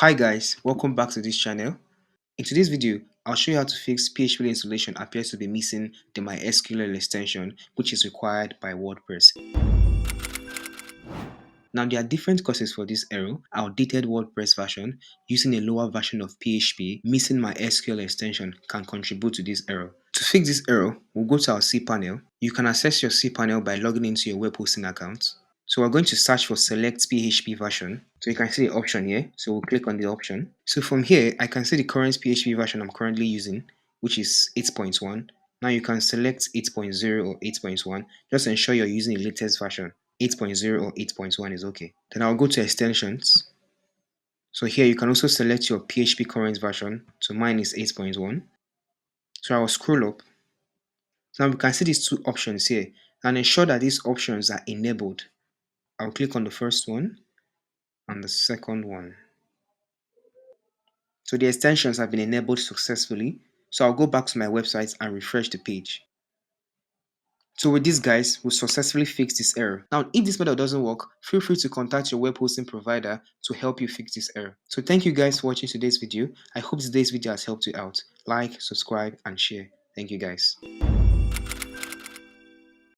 Hi guys, welcome back to this channel. In today's video, I'll show you how to fix PHP installation appears to be missing the MySQL extension which is required by WordPress. Now there are different causes for this error. Outdated WordPress version using a lower version of PHP missing MySQL extension can contribute to this error. To fix this error, we'll go to our cPanel. You can access your cPanel by logging into your web hosting account. So we're going to search for select PHP version. So you can see the option here. So we'll click on the option. So from here, I can see the current PHP version I'm currently using, which is 8.1. Now you can select 8.0 or 8.1. Just ensure you're using the latest version. 8.0 or 8.1 is okay. Then I'll go to extensions. So here you can also select your PHP current version. So mine is 8.1. So I will scroll up. So now we can see these two options here and ensure that these options are enabled. I'll click on the first one and the second one. So the extensions have been enabled successfully. So I'll go back to my website and refresh the page. So with this guys, we successfully fixed this error. Now if this method doesn't work, feel free to contact your web hosting provider to help you fix this error. So thank you guys for watching today's video. I hope today's video has helped you out. Like, subscribe and share. Thank you guys.